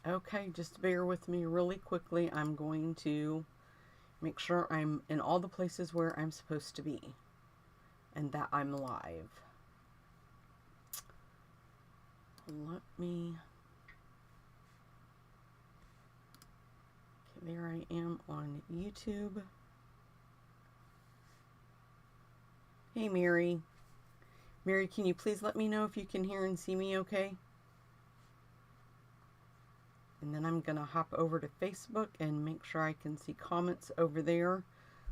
Okay, just bear with me really quickly. I'm going to make sure I'm in all the places where I'm supposed to be and that I'm live. Let me... Okay, there I am on YouTube. Hey, Mary. Mary, can you please let me know if you can hear and see me okay? And then I'm going to hop over to Facebook and make sure I can see comments over there.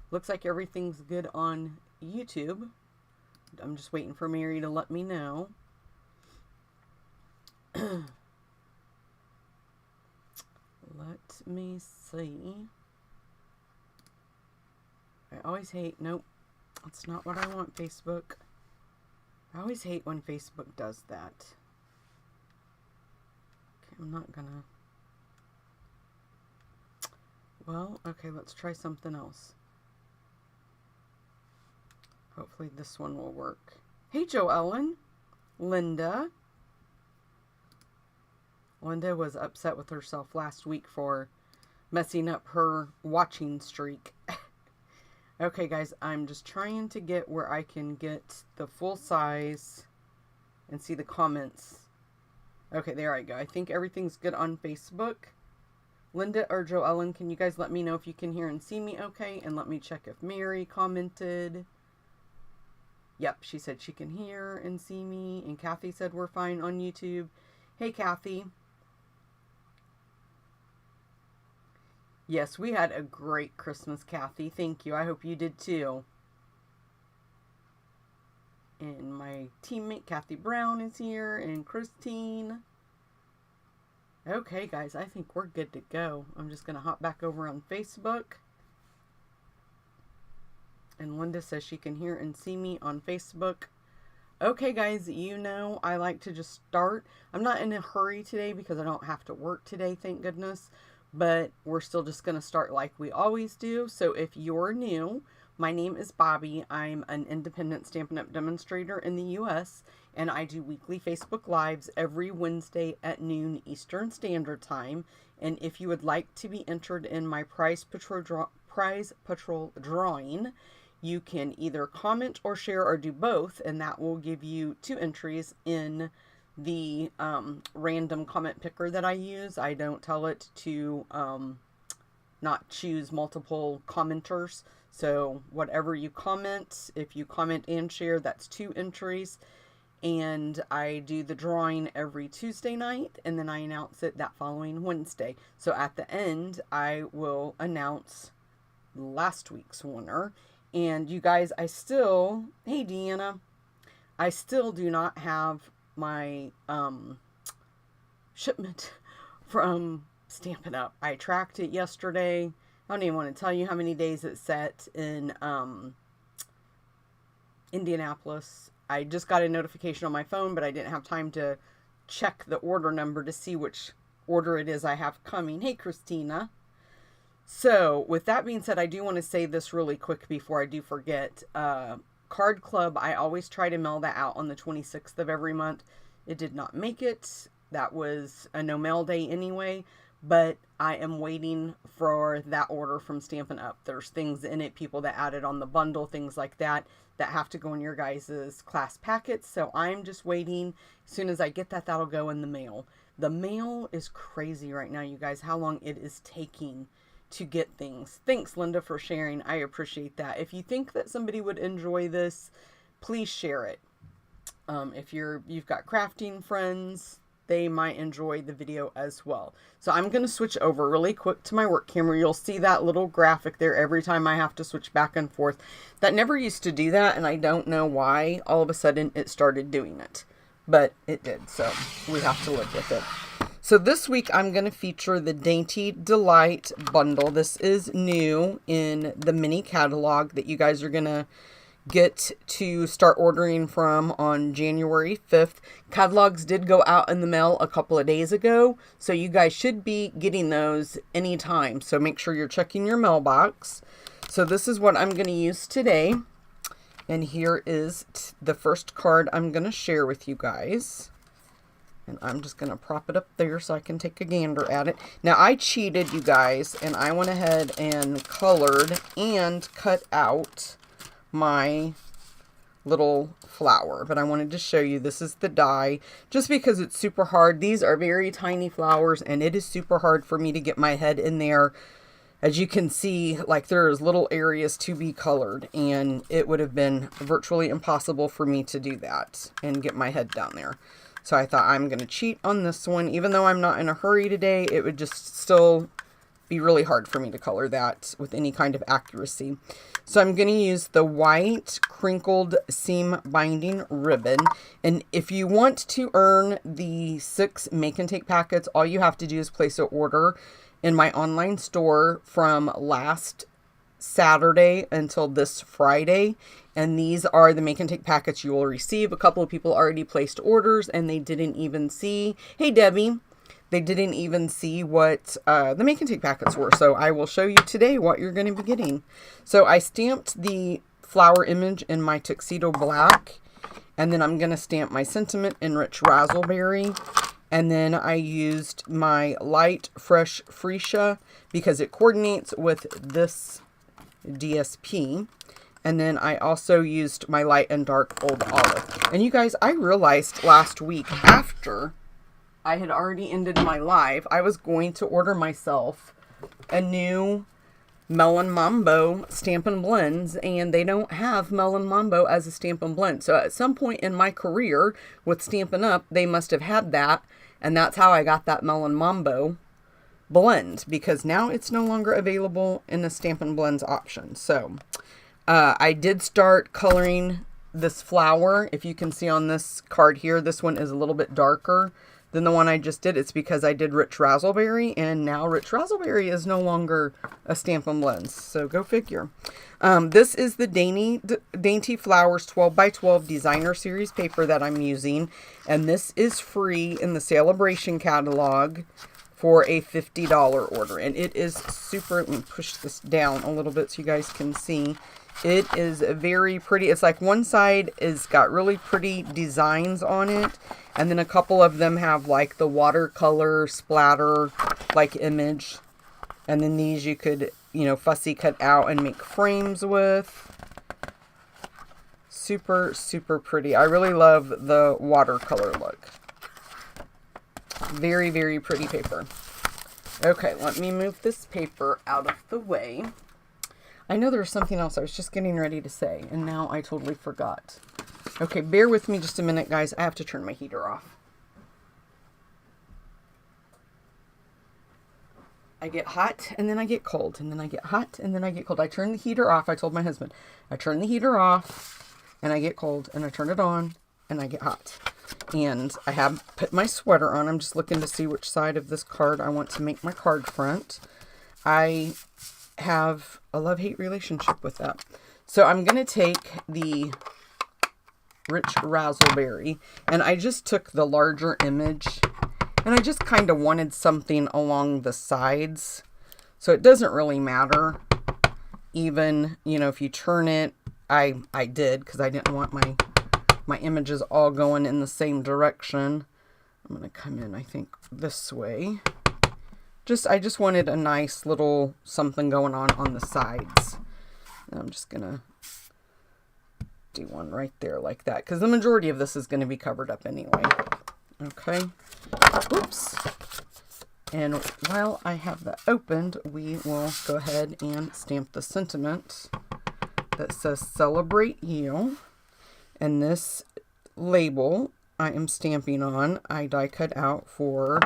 Looks like everything's good on YouTube. I'm just waiting for Mary to let me know. Let me see. I always hate, nope, that's not what I want, Facebook. I always hate when Facebook does that. Okay, I'm not gonna. Well, okay, let's try something else. Hopefully this one will work. Hey, Joellen. Linda. Linda was upset with herself last week for messing up her watching streak. Okay, guys, I'm just trying to get where I can get the full size and see the comments. Okay, there I go. I think everything's good on Facebook. Linda or Joellen, can you guys let me know if you can hear and see me okay? And let me check if Mary commented. Yep, she said she can hear and see me. And Kathy said we're fine on YouTube. Hey, Kathy. Yes, we had a great Christmas, Kathy. Thank you. I hope you did too. And my teammate, Kathy Brown, is here. And Christine. Okay, guys, I think we're good to go. I'm just going to hop back over on Facebook. And Linda says she can hear and see me on Facebook. Okay, guys, you know I like to just start. I'm not in a hurry today because I don't have to work today, thank goodness. But we're still just going to start like we always do. So if you're new, my name is Bobby. I'm an independent Stampin' Up! Demonstrator in the U.S. And I do weekly Facebook Lives every Wednesday at noon Eastern Standard Time. And if you would like to be entered in my Prize Patrol drawing, you can either comment or share or do both. And that will give you 2 entries in the random comment picker that I use. I don't tell it to not choose multiple commenters. So whatever you comment, if you comment and share, that's 2 entries. And I do the drawing every Tuesday night, and then I announce it that following Wednesday. So at the end, I will announce last week's winner. And you guys, I still, hey Deanna, I still do not have my shipment from Stampin' Up. I tracked it yesterday. I don't even want to tell you how many days it sat in Indianapolis. I just got a notification on my phone, but I didn't have time to check the order number to see which order it is I have coming. Hey, Christina. So, with that being said, I do want to say this really quick before I do forget. Card Club, I always try to mail that out on the 26th of every month. It did not make it. That was a no mail day anyway, but I am waiting for that order from Stampin' Up. There's things in it, people that added on the bundle, things like that, that have to go in your guys' class packets. So I'm just waiting. As soon as I get that, that'll go in the mail. The mail is crazy right now, you guys, how long it is taking to get things. Thanks, Linda, for sharing. I appreciate that. If you think that somebody would enjoy this, please share it. If you've got crafting friends, they might enjoy the video as well. So I'm going to switch over really quick to my work camera. You'll see that little graphic there every time I have to switch back and forth. That never used to do that, and I don't know why all of a sudden it started doing it. But it did, so we have to live with it. So this week I'm going to feature the Dainty Delight bundle. This is new in the mini catalog that you guys are going to get to start ordering from on January 5th. Catalogs did go out in the mail a couple of days ago, so you guys should be getting those anytime. So make sure you're checking your mailbox. So this is what I'm going to use today. And here is the first card I'm going to share with you guys. And I'm just going to prop it up there so I can take a gander at it. Now, I cheated, you guys, and I went ahead and colored and cut out my little flower. But I wanted to show you, this is the die, just because it's super hard. These are very tiny flowers, and it is super hard for me to get my head in there. As you can see, like, there's little areas to be colored, and it would have been virtually impossible for me to do that and get my head down there. So I thought, I'm going to cheat on this one. Even though I'm not in a hurry today, it would just still be really hard for me to color that with any kind of accuracy. So I'm going to use the white crinkled seam binding ribbon. And if you want to earn the 6 make and take packets, all you have to do is place an order in my online store from last Saturday until this Friday. And these are the make and take packets you will receive. A couple of people already placed orders and they didn't even see, hey Debbie, they didn't even see what the make and take packets were. So I will show you today what you're going to be getting. So I stamped the flower image in my tuxedo black, and then I'm going to stamp my sentiment in rich razzleberry. And then I used my light fresh freesia because it coordinates with this DSP. And then I also used my light and dark old olive. And you guys, I realized last week, after I had already ended my live, I was going to order myself a new Melon Mambo Stampin' Blends, and they don't have Melon Mambo as a Stampin' Blend. So at some point in my career with Stampin' Up, they must have had that, and that's how I got that Melon Mambo blend, because now it's no longer available in the Stampin' Blends option. So I did start coloring this flower. If you can see on this card here, this one is a little bit darker than the one I just did. It's because I did rich razzleberry, and now rich razzleberry is no longer a Stampin' Blends. So go figure. This is the Dainty Flowers 12x12 Designer Series paper that I'm using, and this is free in the Celebration catalog for a $50 order. And it is super, let me push this down a little bit so you guys can see. It is very pretty. It's like one side is got really pretty designs on it, and then a couple of them have like the watercolor splatter like image. And then these you could, you know, fussy cut out and make frames with. Super, super pretty. I really love the watercolor look. Very, very pretty paper. Okay, let me move this paper out of the way. I know there was something else I was just getting ready to say, and now I totally forgot. Okay, bear with me just a minute, guys. I have to turn my heater off. I get hot, and then I get cold, and then I get hot, and then I get cold. I turn the heater off. I told my husband, I turn the heater off, and I get cold, and I turn it on, and I get hot. And I have put my sweater on. I'm just looking to see which side of this card I want to make my card front. I have a love-hate relationship with that. So I'm going to take the rich razzleberry, and I just took the larger image, and I just kind of wanted something along the sides. So it doesn't really matter. Even, you know, if you turn it, I did, because I didn't want my images all going in the same direction. I'm going to come in, I think, this way. I just wanted a nice little something going on the sides. And I'm just going to do one right there like that, because the majority of this is going to be covered up anyway. Okay. Oops. And while I have that opened, we will go ahead and stamp the sentiment that says Celebrate You. And this label I am stamping on, I die cut out for,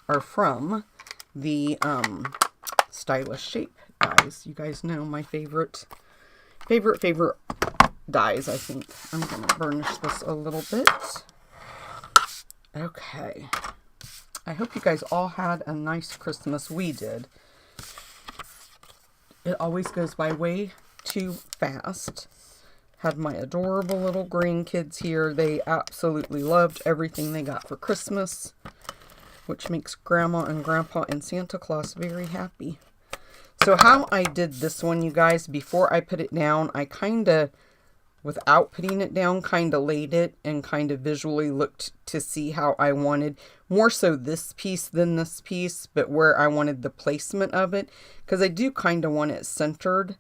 or from, the Stylish Shape dies. You guys know my favorite dies, I think. I'm going to burnish this a little bit. Okay. I hope you guys all had a nice Christmas. We did. It always goes by way too fast. Had my adorable little grandkids here. They absolutely loved everything they got for Christmas, which makes Grandma and Grandpa and Santa Claus very happy. So how I did this one, you guys, before I put it down, I kind of without putting it down, kind of laid it and kind of visually looked to see how I wanted, more so this piece than this piece, but where I wanted the placement of it, because I do kind of want it centered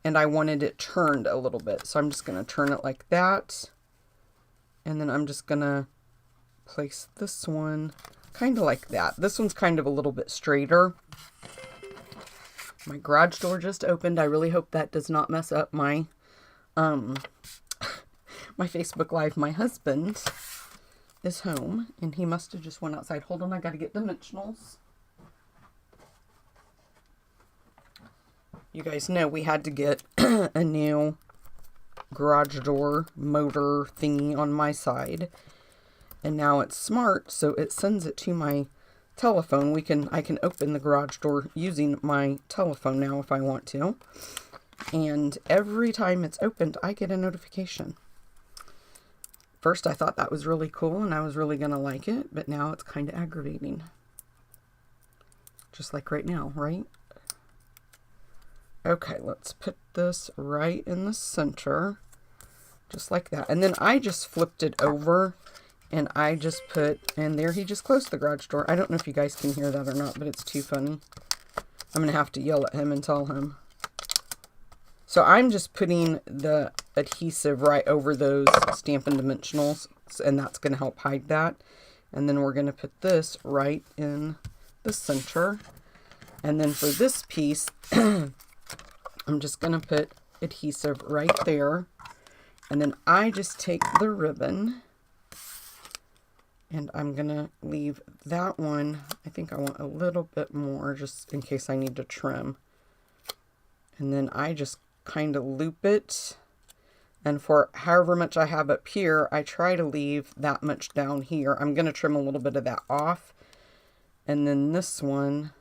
and I wanted it turned a little bit. So I'm just going to turn it like that. And then I'm just going to place this one kind of like that. This one's kind of a little bit straighter. My garage door just opened. I really hope that does not mess up my my Facebook Live. My husband is home and he must have just went outside. Hold on, I got to get dimensionals. You guys know we had to get a new garage door motor thingy on my side. And now it's smart, so it sends it to my telephone. I can open the garage door using my telephone now if I want to. And every time it's opened, I get a notification. First, I thought that was really cool and I was really going to like it, but now it's kind of aggravating. Just like right now, right? Okay, let's put this right in the center, just like that. And then I just flipped it over and I just put, and there he just closed the garage door. I don't know if you guys can hear that or not, but it's too funny. I'm going to have to yell at him and tell him. So I'm just putting the adhesive right over those Stampin' Dimensionals, and that's going to help hide that. And then we're going to put this right in the center. And then for this piece, I'm just going to put adhesive right there. And then I just take the ribbon and I'm going to leave that one. I think I want a little bit more just in case I need to trim. And then I just kind of loop it. And for however much I have up here, I try to leave that much down here. I'm going to trim a little bit of that off. And then this one,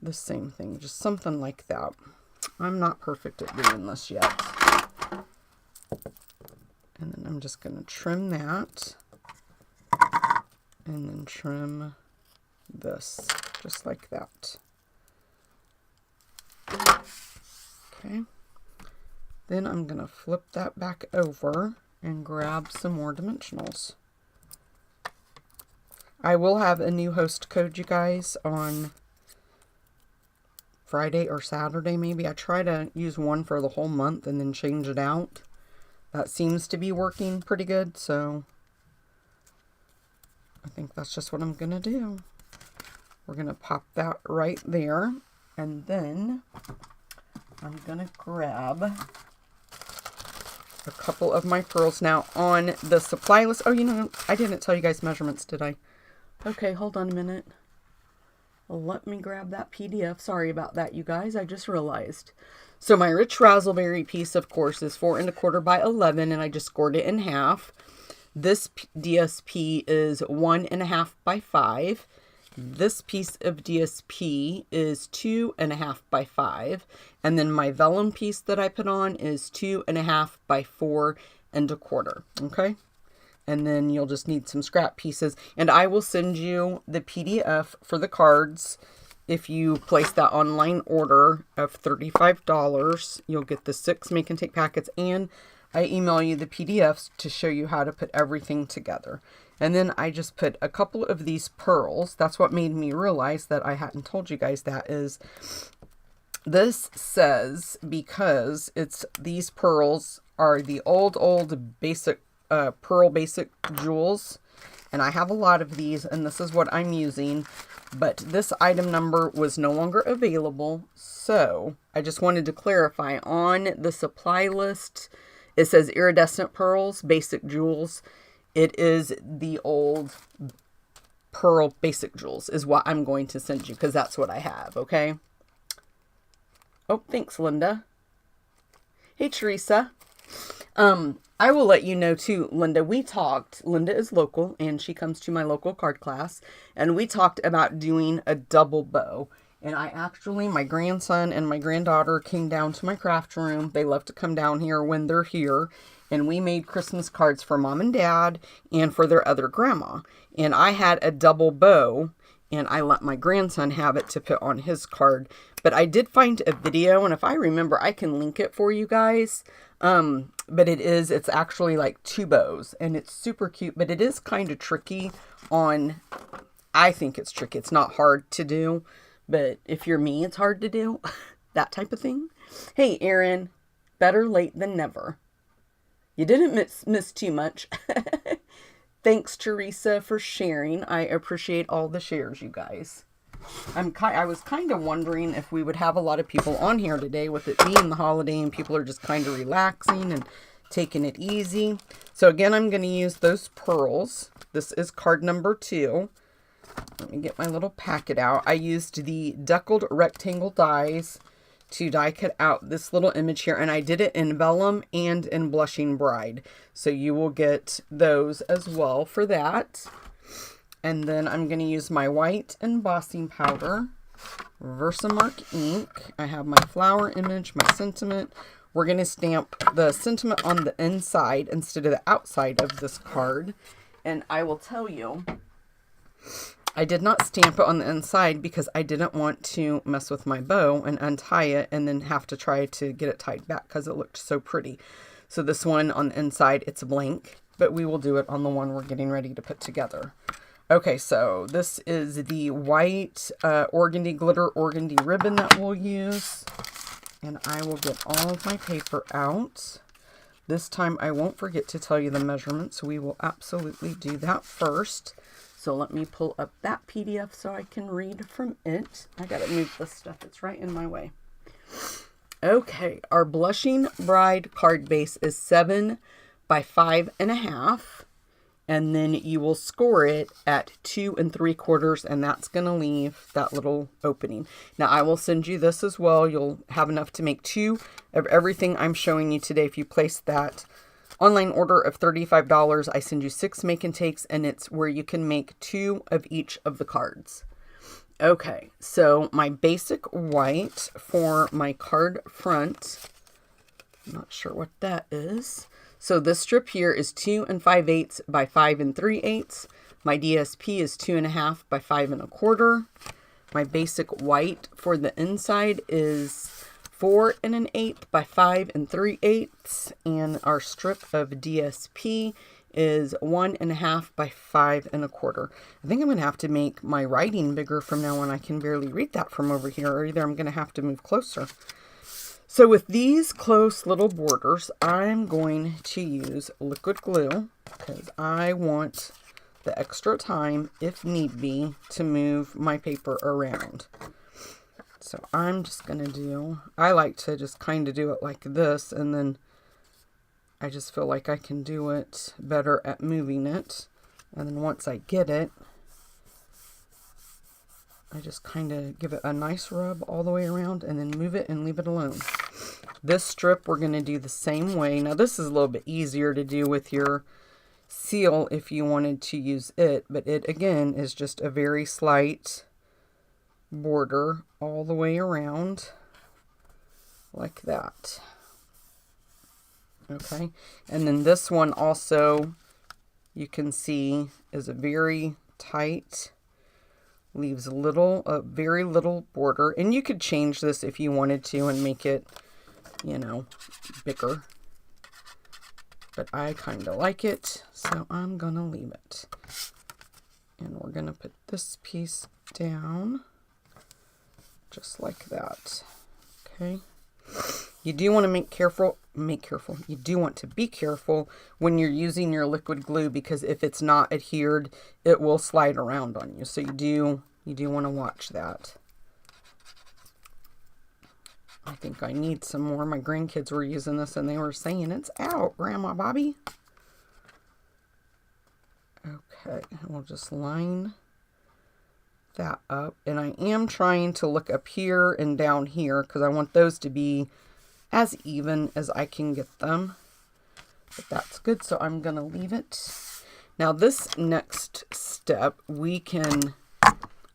the same thing, just something like that. I'm not perfect at doing this yet. And then I'm just going to trim that. And then trim this, just like that. Okay. Then I'm going to flip that back over and grab some more dimensionals. I will have a new host code, you guys, on Friday or Saturday maybe. I try to use one for the whole month and then change it out. That seems to be working pretty good, so I think that's just what I'm going to do. We're going to pop that right there, and then I'm going to grab a couple of my pearls. Now, on the supply list, oh, you know, I didn't tell you guys measurements, did I? Okay, hold on a minute. Let me grab that PDF. Sorry about that, you guys. I just realized. So my Rich Razzleberry piece, of course, is 4 1/4 by 11, and I just scored it in half. This DSP is 1 1/2 by 5. This piece of DSP is 2 1/2 by 5. And then my vellum piece that I put on is 2 1/2 by 4 1/4. Okay? And then you'll just need some scrap pieces. And I will send you the PDF for the cards. If you place that online order of $35, you'll get the 6 make and take packets, and I email you the PDFs to show you how to put everything together. And then I just put a couple of these pearls. That's what made me realize that I hadn't told you guys that is, this says, because these pearls are the old basic pearl basic jewels, and I have a lot of these, and this is what I'm using, but this item number was no longer available, so I just wanted to clarify. On the supply list, it says iridescent pearls, basic jewels. It is the old pearl basic jewels is what I'm going to send you, because that's what I have, okay? Oh, thanks, Linda. Hey, Teresa. I will let you know too, Linda, we talked, Linda is local and she comes to my local card class, and we talked about doing a double bow. And my grandson and my granddaughter came down to my craft room. They love to come down here when they're here. And we made Christmas cards for Mom and Dad and for their other grandma. And I had a double bow, and I let my grandson have it to put on his card. But I did find a video, and if I remember, I can link it for you guys. But it's actually like 2 bows, and it's super cute, but it is kind of tricky on, I think it's tricky. It's not hard to do, but if you're me, it's hard to do, that type of thing. Hey, Erin, better late than never. You didn't miss too much. Thanks, Teresa, for sharing. I appreciate all the shares, you guys. I was kind of wondering if we would have a lot of people on here today with it being the holiday and people are just kind of relaxing and taking it easy. So again, I'm going to use those pearls. This is card number 2. Let me get my little packet out. I used the deckled rectangle dies to die cut out this little image here, and I did it in vellum and in Blushing Bride. So you will get those as well for that. And then I'm going to use my white embossing powder, Versamark ink. I have my flower image, my sentiment. We're going to stamp the sentiment on the inside instead of the outside of this card. And I will tell you, I did not stamp it on the inside because I didn't want to mess with my bow and untie it and then have to try to get it tied back because it looked so pretty. So this one on the inside, it's blank, but we will do it on the one we're getting ready to put together. Okay, so this is the white organdy glitter organdy ribbon that we'll use. And I will get all of my paper out. This time I won't forget to tell you the measurements, so we will absolutely do that first. So let me pull up that PDF so I can read from it. I gotta move this stuff, it's right in my way. Okay, our Blushing Bride card base is 7 by 5.5. And then you will score it at 2 3/4, and that's going to leave that little opening. Now, I will send you this as well. You'll have enough to make 2 of everything I'm showing you today. If you place that online order of $35, I send you 6 make and takes, and it's where you can make 2 of each of the cards. Okay, so my basic white for my card front, I'm not sure what that is. So this strip here is 2 5/8 by 5 3/8. My DSP is 2.5 by 5 1/4. My basic white for the inside is 4 1/8 by 5 3/8. And our strip of DSP is 1.5 by 5 1/4. I think I'm going to have to make my writing bigger from now on. I can barely read that from over here, or either I'm going to have to move closer. So with these close little borders, I'm going to use liquid glue because I want the extra time, if need be, to move my paper around. So I'm just going to do, I like to just kind of do it like this, and then I just feel like I can do it better at moving it. And then once I get it, I just kind of give it a nice rub all the way around and then move it and leave it alone. This strip we're going to do the same way. Now this is a little bit easier to do with your seal if you wanted to use it, but it again is just a very slight border all the way around like that. Okay, and then this one also you can see is a very tight, leaves a very little border, and you could change this if you wanted to and make it, you know, bigger, but I kind of like it, so I'm gonna leave it. And we're gonna put this piece down just like that. Okay, you do want to you do want to be careful when you're using your liquid glue, because if it's not adhered, it will slide around on you. So you do want to watch that. I think I need some more. My grandkids were using this and they were saying, "It's out, Grandma Bobby." Okay, we'll just line that up. And I am trying to look up here and down here because I want those to be as even as I can get them. But that's good, so I'm going to leave it. Now this next step,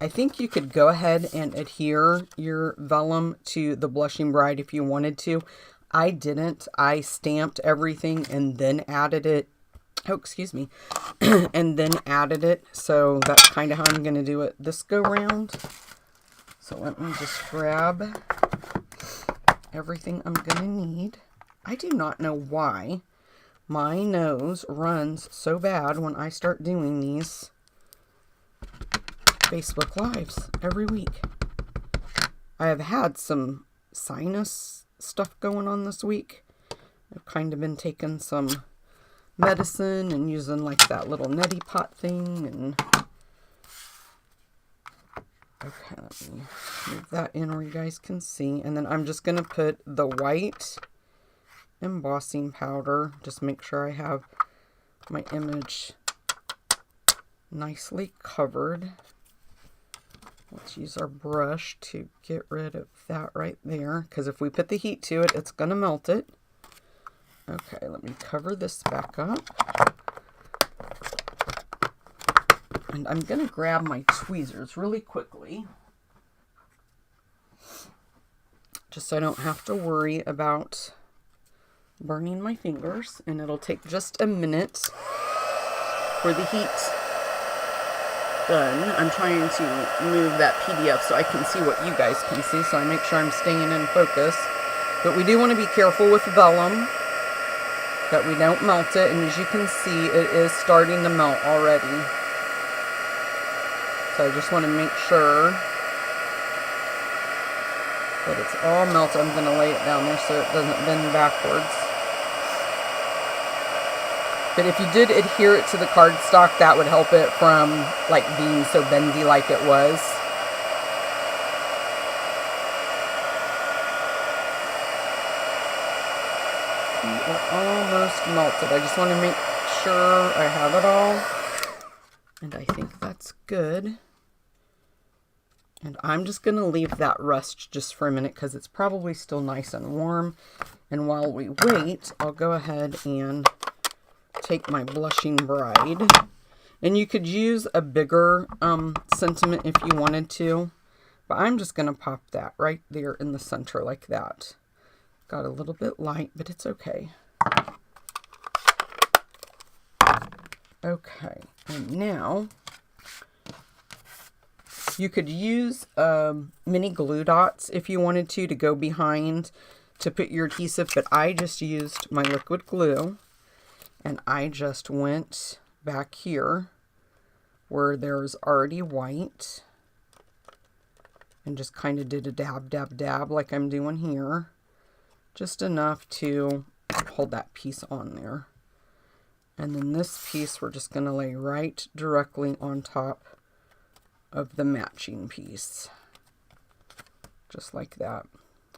I think you could go ahead and adhere your vellum to the Blushing Bride if you wanted to. I didn't. I stamped everything and then added it. Oh, excuse me. And then added it. So that's kind of how I'm going to do it this go round. So let me just grab everything I'm going to need. I do not know why my nose runs so bad when I start doing these Facebook Lives every week. I have had some sinus stuff going on this week. I've kind of been taking some medicine and using like that little neti pot thing. And okay, let me move that in where you guys can see. And then I'm just going to put the white embossing powder. Just make sure I have my image nicely covered. Let's use our brush to get rid of that right there, because if we put the heat to it, it's going to melt it. Okay, let me cover this back up. And I'm going to grab my tweezers really quickly, just so I don't have to worry about burning my fingers. And it'll take just a minute for the heat done. I'm trying to move that PDF so I can see what you guys can see, so I make sure I'm staying in focus. But we do want to be careful with vellum that we don't melt it, and as you can see, it is starting to melt already. So I just want to make sure that it's all melted. I'm going to lay it down there so it doesn't bend backwards. But if you did adhere it to the cardstock, that would help it from like being so bendy like it was. We are almost melted. I just want to make sure I have it all. And I think that's good. And I'm just going to leave that rest just for a minute because it's probably still nice and warm. And while we wait, I'll go ahead and take my Blushing Bride, and you could use a bigger sentiment if you wanted to, but I'm just going to pop that right there in the center like that. Got a little bit light, but it's okay. Okay, and now you could use mini glue dots if you wanted to go behind to put your adhesive, but I just used my liquid glue. And I just went back here where there's already white and just kind of did a dab, dab, dab like I'm doing here. Just enough to hold that piece on there. And then this piece we're just going to lay right directly on top of the matching piece. Just like that.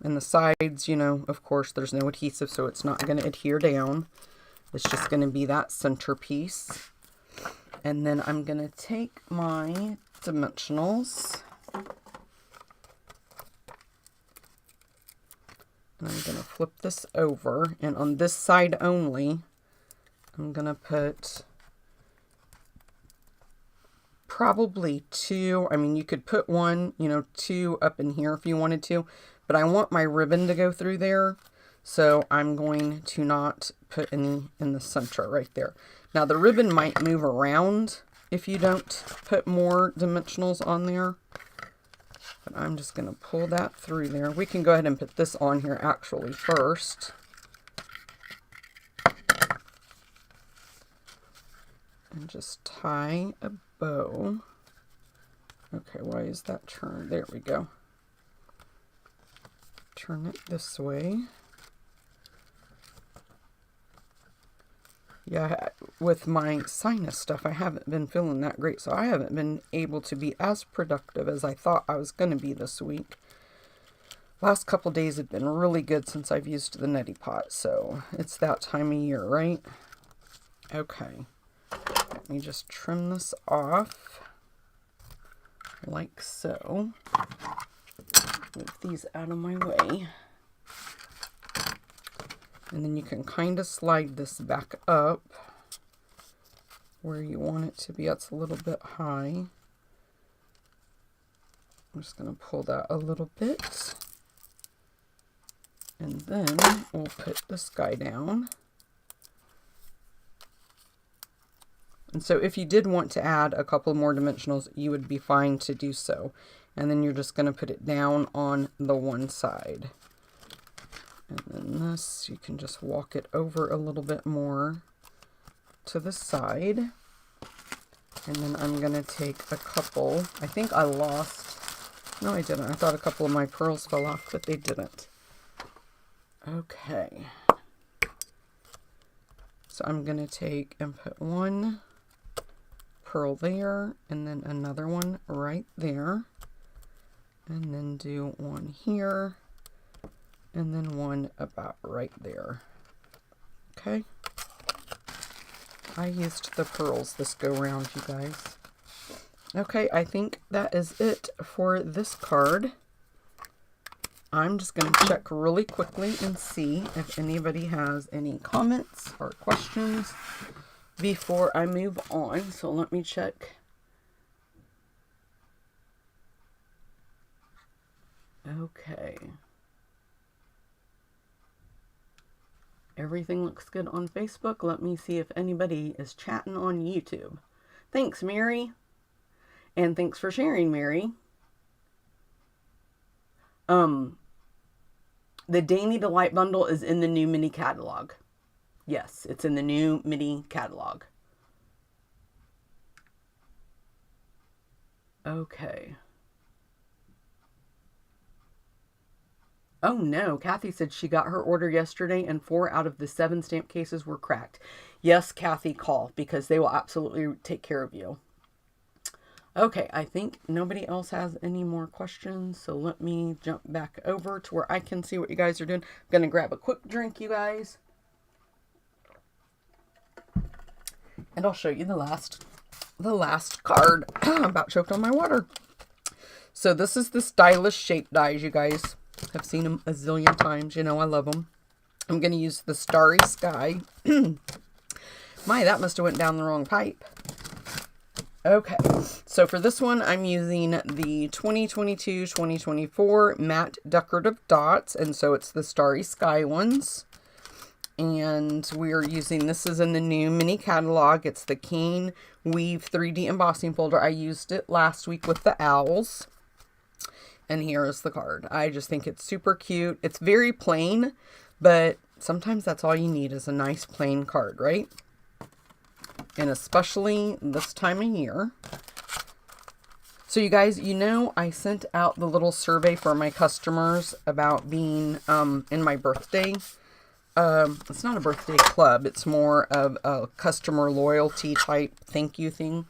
And the sides, you know, of course, there's no adhesive, so it's not going to adhere down. It's just going to be that centerpiece. And then I'm going to take my dimensionals. And I'm going to flip this over. And on this side only, I'm going to put probably two. I mean, you could put one, you know, two up in here if you wanted to. But I want my ribbon to go through there. So I'm going to not put any in the center right there. Now the ribbon might move around if you don't put more dimensionals on there. But I'm just going to pull that through there. We can go ahead and put this on here actually first. And just tie a bow. Okay, why is that turned? There we go. Turn it this way. Yeah, with my sinus stuff, I haven't been feeling that great, so I haven't been able to be as productive as I thought I was going to be this week. Last couple days have been really good since I've used the neti pot, so it's that time of year, right? Okay, let me just trim this off, like so. Move these out of my way. And then you can kind of slide this back up where you want it to be. It's a little bit high. I'm just going to pull that a little bit. And then we'll put this guy down. And so if you did want to add a couple more dimensionals, you would be fine to do so. And then you're just going to put it down on the one side. And then this, you can just walk it over a little bit more to the side. And then I'm going to take a couple. I think I lost. No, I didn't. I thought a couple of my pearls fell off, but they didn't. Okay. So I'm going to take and put one pearl there, and then another one right there. And then do one here, and then one about right there. Okay. I used the pearls this go round, you guys. Okay, I think that is it for this card. I'm just going to check really quickly and see if anybody has any comments or questions before I move on. So let me check. Okay. Everything looks good on Facebook. Let me see if anybody is chatting on YouTube. Thanks, Mary. And thanks for sharing, Mary. The Dainty Delight bundle is in the new mini catalog. Yes, it's in the new mini catalog. Okay. Oh no, Kathy said she got her order yesterday and 4 out of the 7 stamp cases were cracked. Yes, Kathy, call because they will absolutely take care of you. Okay, I think nobody else has any more questions, so let me jump back over to where I can see what you guys are doing. I'm going to grab a quick drink, you guys. And I'll show you the last card. About choked on my water. So this is the stylish shape dies, you guys. I've seen them a zillion times. You know I love them. I'm going to use the Starry Sky. My, that must have went down the wrong pipe. Okay, so for this one, I'm using the 2022-2024 matte decorative dots, and so it's the Starry Sky ones. And we're using, this is in the new mini catalog. It's the Cane Weave 3D embossing folder. I used it last week with the owls. And here is the card. I just think it's super cute. It's very plain, but sometimes that's all you need is a nice plain card, right? And especially this time of year. So you guys, you know, I sent out the little survey for my customers about being in my birthday. It's not a birthday club. It's more of a customer loyalty type thank you thing.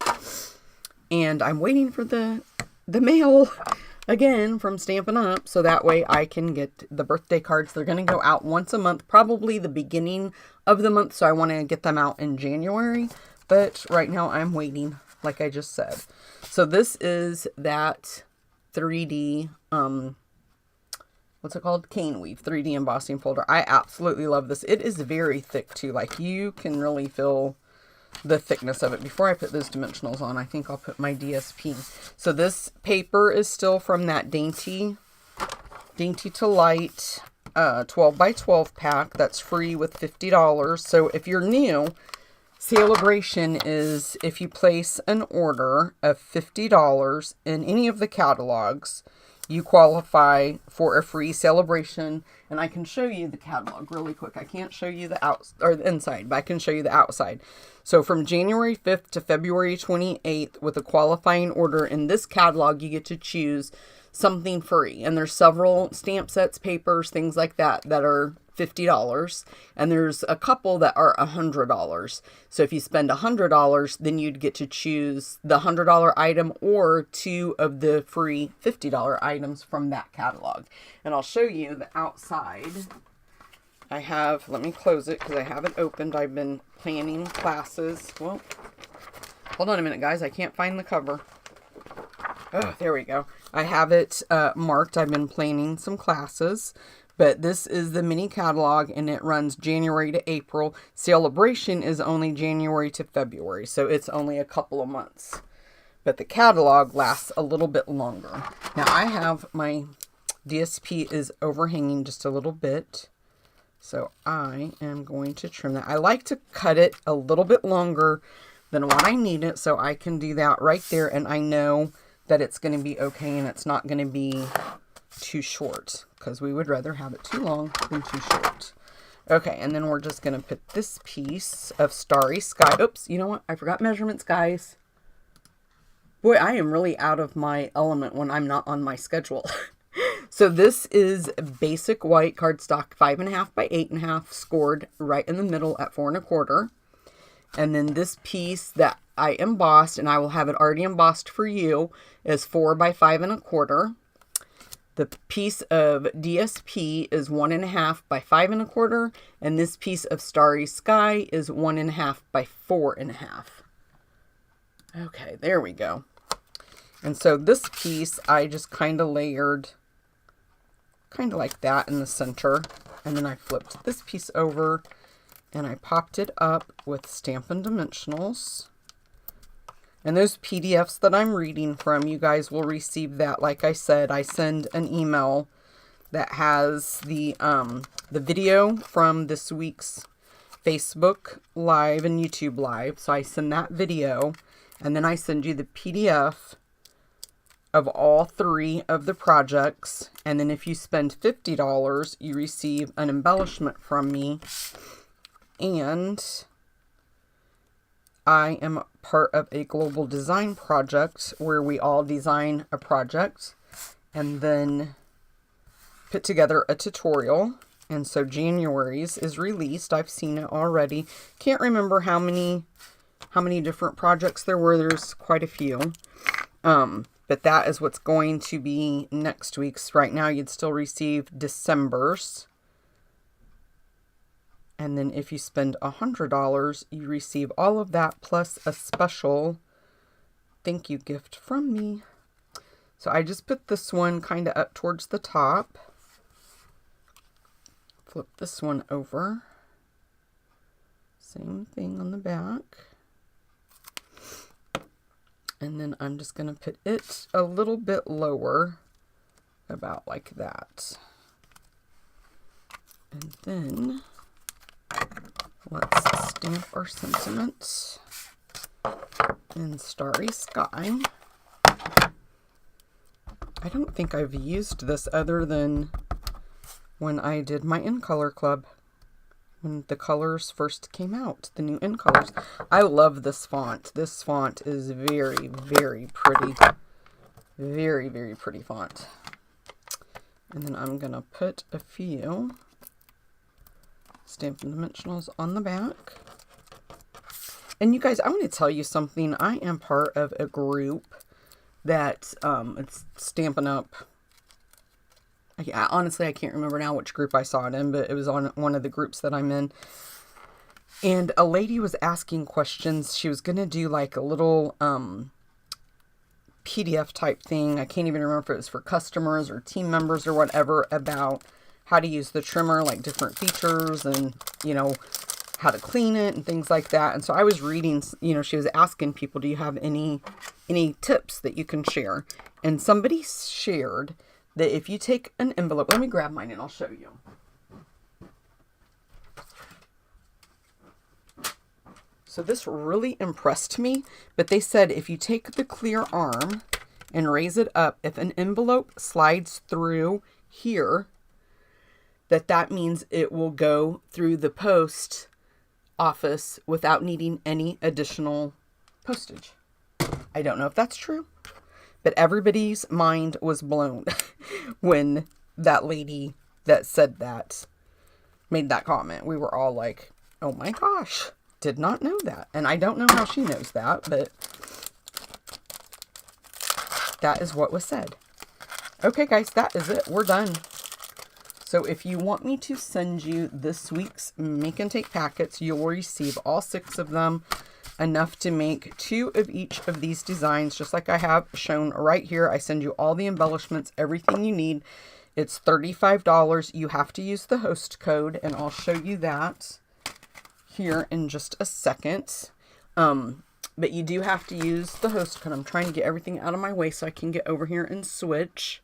And I'm waiting for the mail again from Stampin' Up! So that way I can get the birthday cards. They're going to go out once a month, probably the beginning of the month. So I want to get them out in January. But right now I'm waiting, like I just said. So this is that 3D, what's it called? Cane Weave 3D embossing folder. I absolutely love this. It is very thick too. Like you can really feel the thickness of it. Before I put those dimensionals on, I think I'll put my DSP. So this paper is still from that Dainty to Light 12 by 12 pack. That's free with $50. So if you're new, Celebration is if you place an order of $50 in any of the catalogs, you qualify for a free Celebration. And I can show you the catalog really quick. I can't show you the the inside, but I can show you the outside. So from January 5th to February 28th, with a qualifying order in this catalog, you get to choose something free. And there's several stamp sets, papers, things like that that are $50. And there's a couple that are $100. So if you spend $100, then you'd get to choose the $100 item or 2 of the free $50 items from that catalog. And I'll show you the outside. I have, let me close it because I haven't opened. I've been planning classes. Well, hold on a minute, guys. I can't find the cover. Oh, there we go. I have it marked. I've been planning some classes. But this is the mini catalog, and it runs January to April. Celebration is only January to February, so it's only a couple of months. But the catalog lasts a little bit longer. Now, I have my DSP is overhanging just a little bit. So I am going to trim that. I like to cut it a little bit longer than what I need it, so I can do that right there, and I know that it's going to be okay and it's not going to be too short, because we would rather have it too long than too short. Okay, and then we're just going to put this piece of Starry Sky. Oops, you know what? I forgot measurements, guys. Boy, I am really out of my element when I'm not on my schedule. So this is basic white cardstock, 5.5 by 8.5, scored right in the middle at 4 1/4. And then this piece that I embossed, and I will have it already embossed for you, is 4 by 5 1/4. The piece of DSP is 1.5 by 5 1/4, and this piece of Starry Sky is 1.5 by 4.5. Okay, there we go. And so this piece I just kind of layered kind of like that in the center, and then I flipped this piece over and I popped it up with Stampin' Dimensionals. And those PDFs that I'm reading from, you guys will receive that. Like I said, I send an email that has the video from this week's Facebook Live and YouTube Live. So I send that video, and then I send you the PDF of all 3 of the projects. And then if you spend $50, you receive an embellishment from me. And I am part of a global design project where we all design a project and then put together a tutorial. And so January's is released. I've seen it already. Can't remember how many different projects there were. There's quite a few. But that is what's going to be next week's. Right now you'd still receive December's. And then if you spend $100, you receive all of that plus a special thank you gift from me. So I just put this one kind of up towards the top. Flip this one over. Same thing on the back. And then I'm just going to put it a little bit lower, about like that. And then let's stamp our sentiments in Starry Sky. I don't think I've used this other than when I did my In Color Club, when the colors first came out, the new In Colors. I love this font. This font is very, very pretty. Very, very pretty font. And then I'm going to put a few Stampin' Dimensionals on the back. And you guys, I want to tell you something. I am part of a group that it's Stampin' Up. Honestly, I can't remember now which group I saw it in, but it was on one of the groups that I'm in. And a lady was asking questions. She was going to do like a little PDF type thing. I can't even remember if it was for customers or team members or whatever, about how to use the trimmer, like different features and, you know, how to clean it and things like that. And so I was reading, you know, she was asking people, do you have any tips that you can share? And somebody shared that if you take an envelope, let me grab mine and I'll show you. So this really impressed me, but they said if you take the clear arm and raise it up, if an envelope slides through here, that means it will go through the post office without needing any additional postage. I don't know if that's true, but everybody's mind was blown when that lady that said that made that comment. We were all like, oh my gosh, did not know that. And I don't know how she knows that, but that is what was said. Okay, guys, that is it. We're done. So if you want me to send you this week's Make and Take packets, you'll receive all 6 of them, enough to make 2 of each of these designs, just like I have shown right here. I send you all the embellishments, everything you need. It's $35. You have to use the host code, and I'll show you that here in just a second. But you do have to use the host code. I'm trying to get everything out of my way so I can get over here and switch.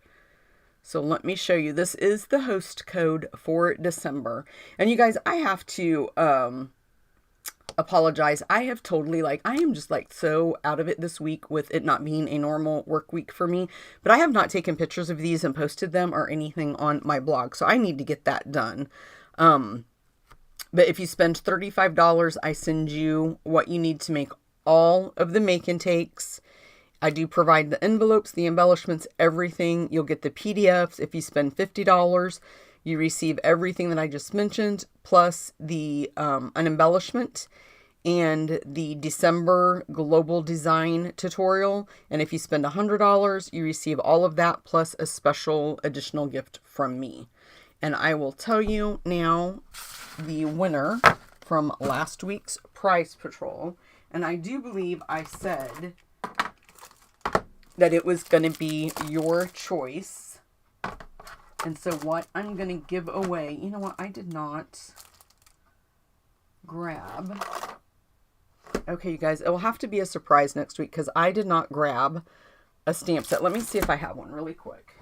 So let me show you. This is the host code for December. And you guys, I have to apologize. I have totally I am just so out of it this week with it not being a normal work week for me, but I have not taken pictures of these and posted them or anything on my blog. So I need to get that done. But if you spend $35, I send you what you need to make all of the make and takes. I do provide the envelopes, the embellishments, everything. You'll get the PDFs. If you spend $50, you receive everything that I just mentioned, plus the an embellishment and the December global design tutorial. And if you spend $100, you receive all of that plus a special additional gift from me. And I will tell you now the winner from last week's prize patrol. And I do believe I said that it was going to be your choice. And so what I'm going to give away, you know what, I did not grab. Okay, you guys, it will have to be a surprise next week because I did not grab a stamp set. Let me see if I have one really quick.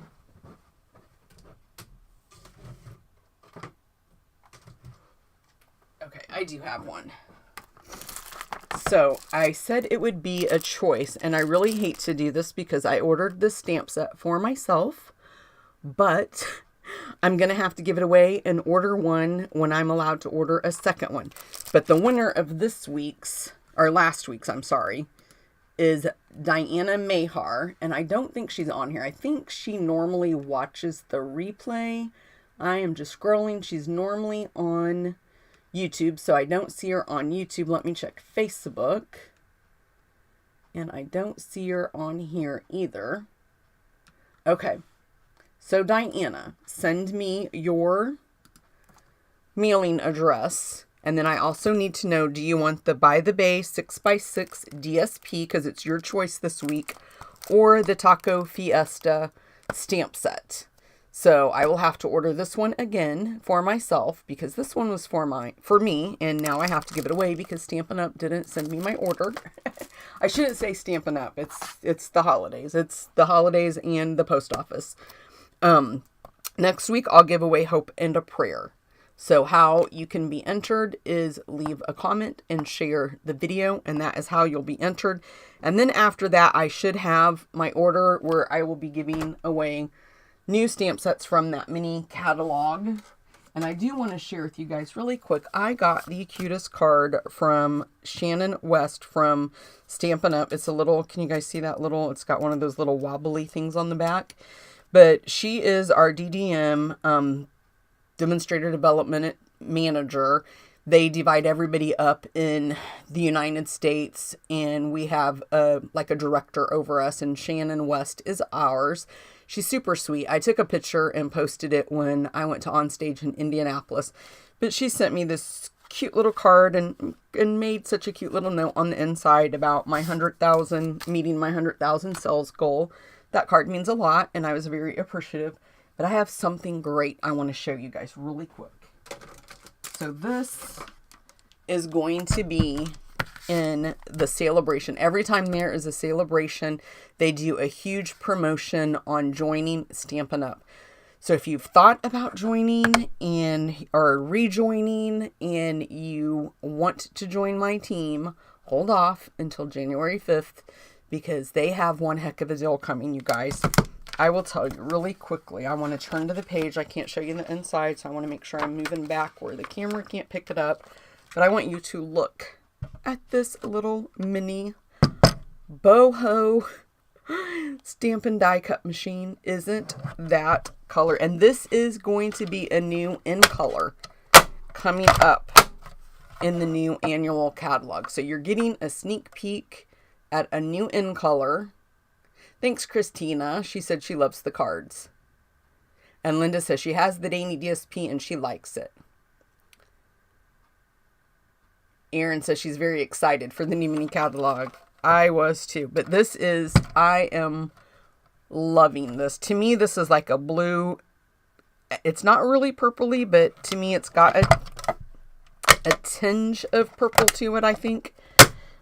Okay, I do have one. So I said it would be a choice, and I really hate to do this because I ordered this stamp set for myself, but I'm going to have to give it away and order one when I'm allowed to order a second one. But the winner of this week's, or last week's, I'm sorry, is Diana Mahar, and I don't think she's on here. I think she normally watches the replay. I am just scrolling. She's normally on YouTube, so I don't see her on YouTube. Let me check Facebook. And I don't see her on here either. Okay. So Diana, send me your mailing address. And then I also need to know, do you want the By the Bay 6x6 DSP, because it's your choice this week, or the Taco Fiesta stamp set? So I will have to order this one again for myself because this one was for me, and now I have to give it away because Stampin' Up! Didn't send me my order. I shouldn't say Stampin' Up! It's the holidays. It's the holidays and the post office. Next week I'll give away Hope and a Prayer. So how you can be entered is leave a comment and share the video, and that is how you'll be entered. And then after that, I should have my order where I will be giving away new stamp sets from that mini catalog. And I do want to share with you guys really quick. I got the cutest card from Shannon West from Stampin' Up. It's a little, can you guys see that little, it's got one of those little wobbly things on the back. But she is our DDM, Demonstrator Development Manager. They divide everybody up in the United States, and we have a director over us, and Shannon West is ours. She's super sweet. I took a picture and posted it when I went to On Stage in Indianapolis. But she sent me this cute little card and made such a cute little note on the inside about my 100,000, meeting my 100,000 sales goal. That card means a lot, and I was very appreciative. But I have something great I want to show you guys really quick. So this is going to be in the celebration. Every time there is a celebration, they do a huge promotion on joining Stampin' Up! So if you've thought about joining or rejoining and you want to join my team, hold off until January 5th because they have one heck of a deal coming, you guys. I will tell you really quickly. I want to turn to the page. I can't show you the inside, so I want to make sure I'm moving back where the camera can't pick it up. But I want you to look at this little mini boho Stampin' die cut machine. Isn't that color? And this is going to be a new in color coming up in the new annual catalog. So you're getting a sneak peek at a new in color. Thanks, Christina. She said she loves the cards. And Linda says she has the Dainty DSP and she likes it. Erin says she's very excited for the new mini catalog. I was too. But this is, I am loving this. To me, this is like a blue. It's not really purpley, but to me, it's got a tinge of purple to it, I think.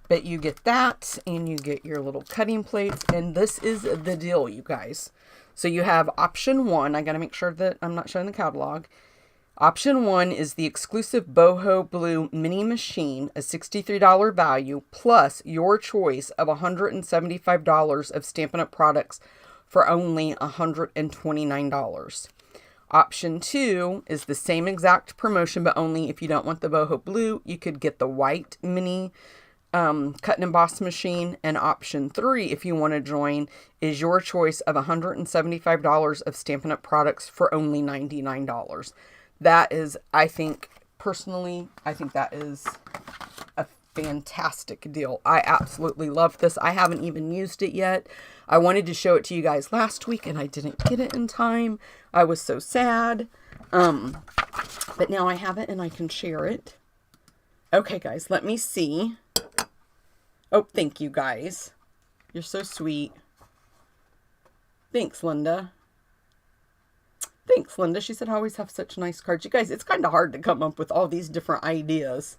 But you get that, and you get your little cutting plates, and this is the deal, you guys. So you have option 1. I got to make sure that I'm not showing the catalog. Option 1 is the exclusive Boho Blue mini machine, a $63 value, plus your choice of $175 of Stampin' Up! Products for only $129. Option 2 is the same exact promotion, but only if you don't want the Boho Blue, you could get the white mini cut and emboss machine. And option 3, if you want to join, is your choice of $175 of Stampin' Up! Products for only $99. That is, I think, personally, I think that is a fantastic deal. I absolutely love this. I haven't even used it yet. I wanted to show it to you guys last week and I didn't get it in time. I was so sad. But now I have it and I can share it. Okay, guys, let me see. Oh, thank you, guys. You're so sweet. Thanks, Linda. Thanks, Linda. She said, I always have such nice cards. You guys, it's kind of hard to come up with all these different ideas.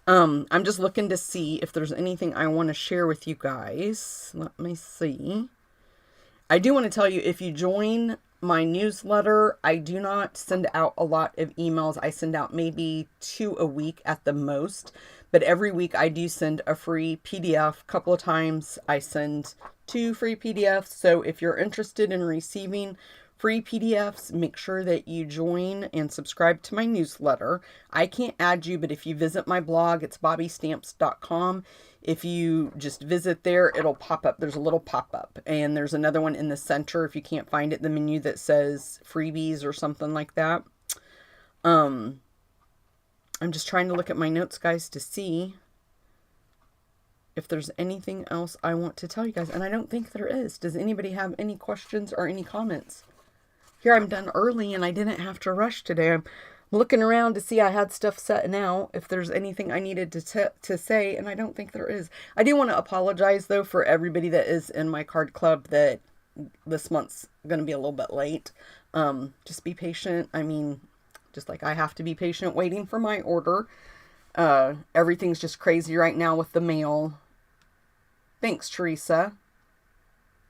I'm just looking to see if there's anything I want to share with you guys. Let me see. I do want to tell you, if you join my newsletter, I do not send out a lot of emails. I send out maybe 2 a week at the most. But every week I do send a free PDF. A couple of times I send 2 free PDFs. So if you're interested in receiving free PDFs, make sure that you join and subscribe to my newsletter. I can't add you, but if you visit my blog, it's bobbystamps.com. If you just visit there, it'll pop up. There's a little pop-up. And there's another one in the center, if you can't find it, the menu that says freebies or something like that. I'm just trying to look at my notes, guys, to see if there's anything else I want to tell you guys. And I don't think there is. Does anybody have any questions or any comments? Here, I'm done early and I didn't have to rush today. I'm looking around to see I had stuff set now, if there's anything I needed to say, and I don't think there is. I do want to apologize, though, for everybody that is in my card club that this month's going to be a little bit late. Just be patient. I mean, just like I have to be patient waiting for my order. Everything's just crazy right now with the mail. Thanks, Teresa.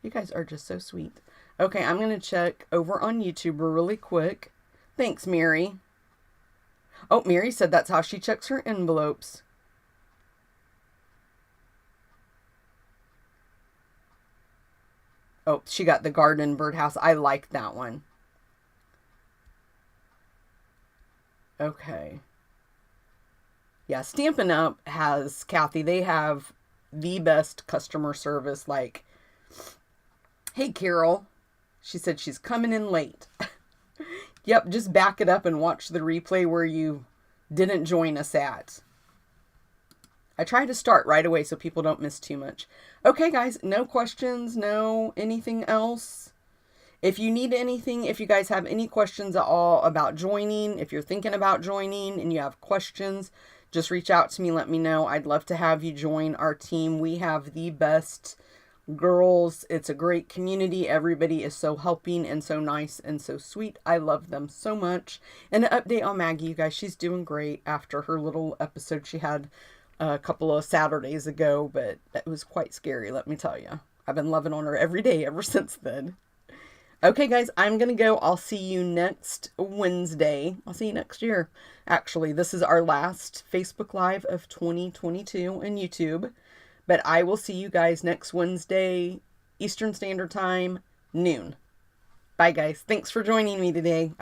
You guys are just so sweet. Okay, I'm going to check over on YouTube really quick. Thanks, Mary. Oh, Mary said that's how she checks her envelopes. Oh, she got the garden birdhouse. I like that one. Okay. Yeah, Stampin' Up! Has, Kathy, they have the best customer service. Like, hey, Carol. She said she's coming in late. Yep, just back it up and watch the replay where you didn't join us at. I try to start right away so people don't miss too much. Okay, guys, no questions, no anything else. If you need anything, if you guys have any questions at all about joining, if you're thinking about joining and you have questions, just reach out to me, let me know. I'd love to have you join our team. We have the best girls. It's a great community. Everybody is so helping and so nice and so sweet. I love them so much. And an update on Maggie, you guys, she's doing great after her little episode she had a couple of Saturdays ago, but it was quite scary, let me tell you. I've been loving on her every day ever since then. Okay, guys, I'm going to go. I'll see you next Wednesday. I'll see you next year. Actually, this is our last Facebook Live of 2022 on YouTube. But I will see you guys next Wednesday, Eastern Standard Time, noon. Bye, guys. Thanks for joining me today.